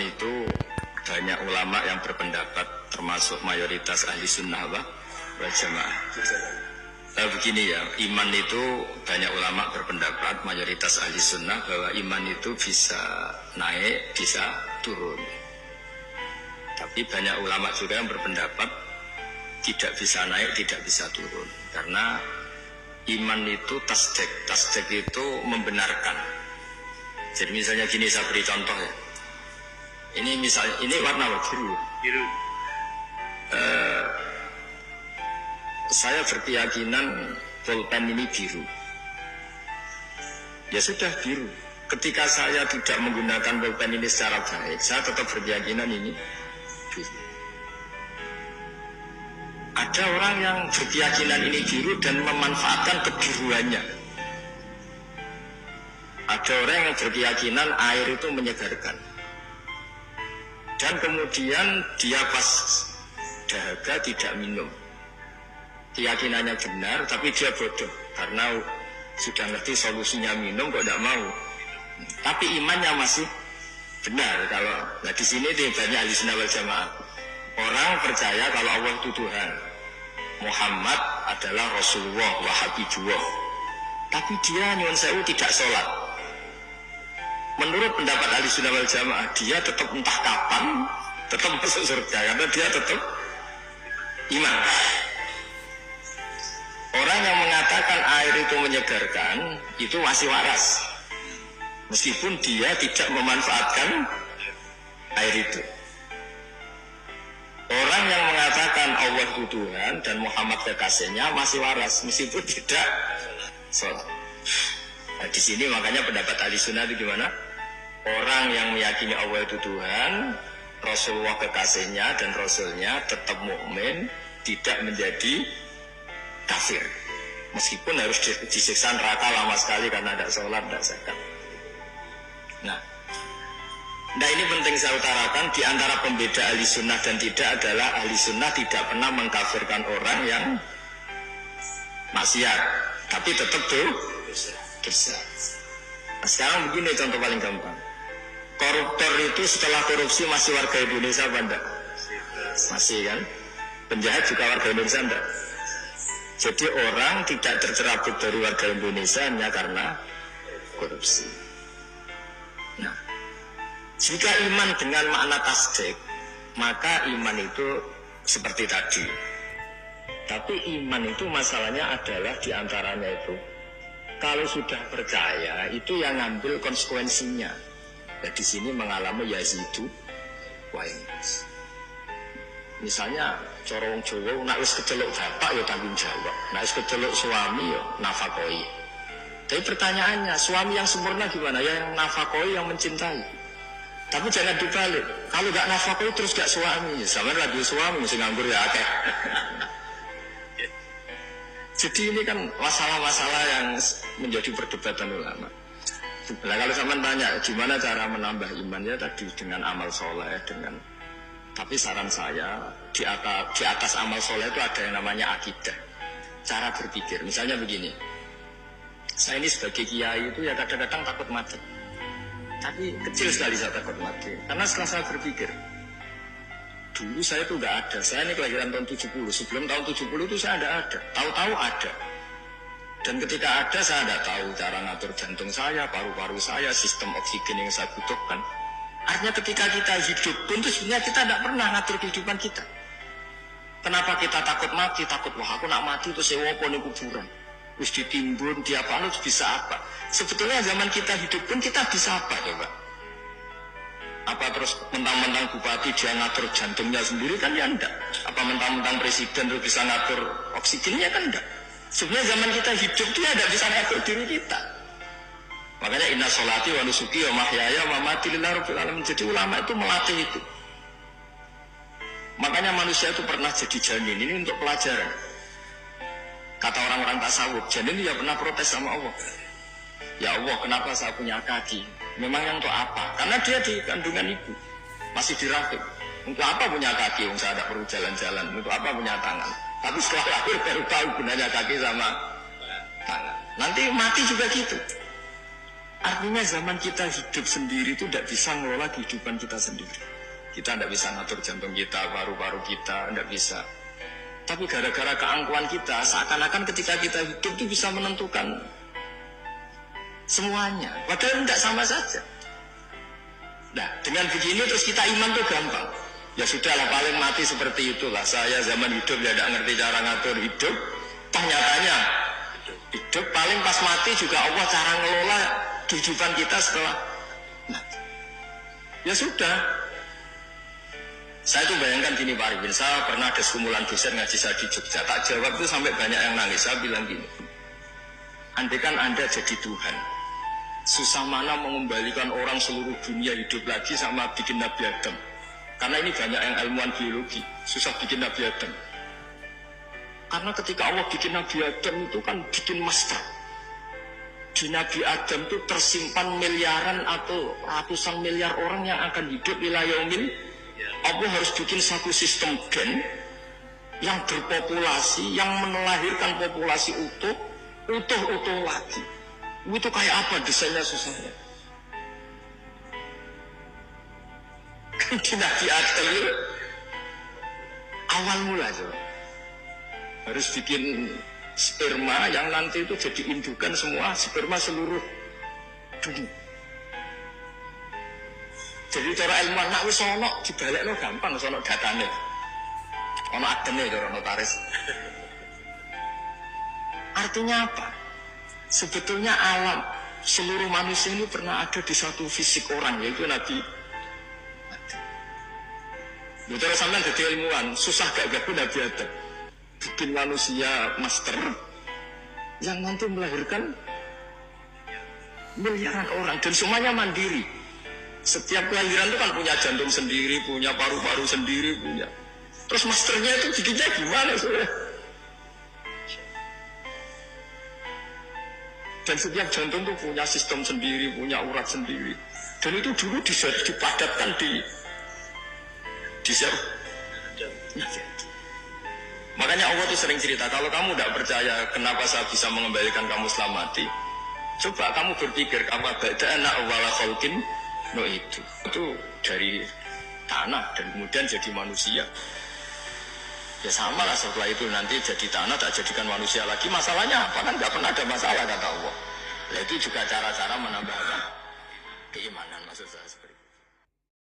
itu banyak ulama yang berpendapat, termasuk mayoritas ahli sunnah wal jamaah. Begini ya, iman itu banyak ulama berpendapat, mayoritas ahli sunnah, bahwa iman itu bisa naik, bisa turun. Tapi banyak ulama juga yang berpendapat tidak bisa naik, tidak bisa turun. Karena iman itu tasdik itu membenarkan. Jadi misalnya gini, saya beri contoh ya. Ini misalnya, ini warna biru. Saya berkeyakinan pulpen ini biru. Ya sudah biru. Ketika saya tidak menggunakan pulpen ini secara baik, saya tetap berkeyakinan ini biru. Ada orang yang berkeyakinan ini biru dan memanfaatkan kebiruannya. Ada orang yang berkeyakinan air itu menyegarkan. Dan kemudian dia pas dahaga tidak minum. Keyakinannya benar, tapi dia bodoh karena sudah ngerti solusinya minum kok tidak mau. Tapi imannya masih benar. Kalau nah di sini banyak ahli sunnah wal jamaah. Orang percaya kalau Allah itu Tuhan, Muhammad adalah Rasulullah wa Habibullah. Tapi dia nyuwun sewu tidak sholat. Menurut pendapat ahli sunnah wal jamaah, dia tetap entah kapan tetap masuk surga karena dia tetap iman. Orang yang mengatakan air itu menyegarkan itu masih waras, meskipun dia tidak memanfaatkan air itu. Orang yang mengatakan Allah itu Tuhan dan Muhammad kekasihnya masih waras, meskipun tidak sholat. Nah, di sini makanya pendapat ahli sunnah itu gimana? Orang yang meyakini Allah itu Tuhan, Rasulullah kekasihnya dan Rasulnya tetap mukmin, tidak menjadi kafir, meskipun harus disiksa neraka lama sekali karena tidak sholat, tidak zakat. Nah ini penting saya utarakan, di antara pembeda ahli sunnah dan tidak adalah ahli sunnah tidak pernah mengkafirkan orang yang maksiat, tapi tetap dosa. Nah, sekarang begini contoh paling gampang. Koruptor itu setelah korupsi masih warga Indonesia apa enggak? Masih kan? Penjahat juga warga Indonesia enggak? Jadi orang tidak tercerabut dari warga Indonesia hanya karena korupsi. Nah, jika iman dengan makna tasdik, maka iman itu seperti tadi. Tapi iman itu masalahnya adalah diantaranya itu, kalau sudah percaya itu yang ngambil konsekuensinya. Nah, di sini mengalami yazidu wa yanqus. Misalnya corong Jawa, nak wis keceluk bapak ya tanggung jawab, nak wis keceluk suami ya nafakoi. Tapi pertanyaannya, suami yang sempurna gimana? Ya yang nafakoi, yang mencintai. Tapi jangan dibalik. Kalau gak nafakoi terus gak suami, sama lagi suami mesti nganggur ya akeh. Jadi ini kan masalah-masalah yang menjadi perdebatan ulama. Nah, kalau sampean tanya gimana cara menambah imannya tadi dengan amal soleh, dengan tapi saran saya di atas amal soleh itu ada yang namanya akidah, cara berpikir. Misalnya begini, saya ini sebagai kiai itu ya kadang-kadang takut mati, tapi kecil sekali saya takut mati. Karena setelah saya berpikir, dulu saya itu nggak ada. Saya ini kelahiran tahun 70, sebelum tahun 70 itu saya tidak ada. Tahu-tahu ada. Dan ketika ada saya tidak tahu cara ngatur jantung saya, paru-paru saya, sistem oksigen yang saya butuhkan. Artinya ketika kita hidup pun itu sebenarnya kita tidak pernah ngatur kehidupan kita. Kenapa kita takut mati? Takut, wah aku nak mati itu saya wopo nih kuburan, terus ditimbun, diapa, terus bisa apa? Sebetulnya zaman kita hidup pun kita bisa apa coba? Apa terus mentang-mentang bupati dia ngatur jantungnya sendiri kan ya enggak? Apa mentang-mentang presiden terus bisa ngatur oksigennya kan enggak? Sebenarnya zaman kita hidup itu ya tidak bisa ngatur diri kita. Makanya inna sholati wa nusuki wa mahyaya wa mamati lillahi rabbil alamin. Jadi ulama itu melatih itu. Makanya manusia itu pernah jadi janin, ini untuk pelajaran. Kata orang-orang tasawuf, janin itu ya pernah protes sama Allah. Ya Allah, kenapa saya punya kaki? Memang yang untuk apa? Karena dia di kandungan ibu, masih di rahim. Untuk apa punya kaki? Saya tidak perlu jalan-jalan. Untuk apa punya tangan? Tapi setelah lahir baru tahu gunanya kaki sama tangan. Nanti mati juga gitu. Artinya zaman kita hidup sendiri itu tidak bisa ngelola kehidupan kita sendiri. Kita tidak bisa ngatur jantung kita, paru-paru kita, tidak bisa. Tapi gara-gara keangkuhan kita, seakan-akan ketika kita hidup itu bisa menentukan semuanya. Padahal tidak, sama saja. Nah, dengan begini terus kita iman tuh gampang. Ya sudahlah, paling mati seperti itulah. Saya zaman hidup ya tidak ngerti cara ngatur hidup. Nyatanya hidup paling pas mati juga Allah cara ngelola kehidupan kita setelah mati. Ya sudah. Saya tuh bayangkan gini Pak Arifin, saya pernah ada sekumpulan dosen ngaji saya di Jogja. Tak jawab itu sampai banyak yang nangis. Saya bilang gini, andaikan Anda jadi Tuhan, susah mana mengembalikan orang seluruh dunia hidup lagi sama bikin Nabi Adam. Karena ini banyak yang ilmuwan biologi, susah bikin Nabi Adam. Karena ketika Allah bikin Nabi Adam itu kan bikin master. Di Nabi Adam itu tersimpan miliaran atau ratusan miliar orang yang akan hidup ila yaumil. Allah harus bikin satu sistem gen yang berpopulasi, yang melahirkan populasi utuh lagi. Itu kayak apa desainnya susahnya? Kan di Nabi Adam itu awal mula coba. Harus bikin sperma yang nanti itu jadi indukan semua sperma seluruh dunia. Jadi cara ilmuwan nak wis ono dibalekno gampang, wis ono datane. Ono adene cara notaris. Artinya apa? Sebetulnya alam seluruh manusia ini pernah ada di satu fisik orang, yaitu Nabi Adam. Cara sampean dadi ilmuwan, susah gak gawe Nabi Adam. Bikin manusia master yang nanti melahirkan miliaran orang dan semuanya mandiri. Setiap kelahiran itu kan punya jantung sendiri, punya paru-paru sendiri, punya. Terus masternya itu bikinnya gimana sudah? Dan setiap jantung itu punya sistem sendiri, punya urat sendiri. Dan itu dulu dipadatkan di sel. Makanya Allah tuh sering cerita, kalau kamu tidak percaya kenapa saya bisa mengembalikan kamu setelah mati, coba kamu berpikir, apa bada'na awwala khalqin. No itu dari tanah dan kemudian jadi manusia. Ya sama lah, setelah itu nanti jadi tanah tak jadikan manusia lagi. Masalahnya apa? Kan nggak pernah ada masalah kata Allah. Nah, itu juga cara-cara menambahkan keimanan maksud saya.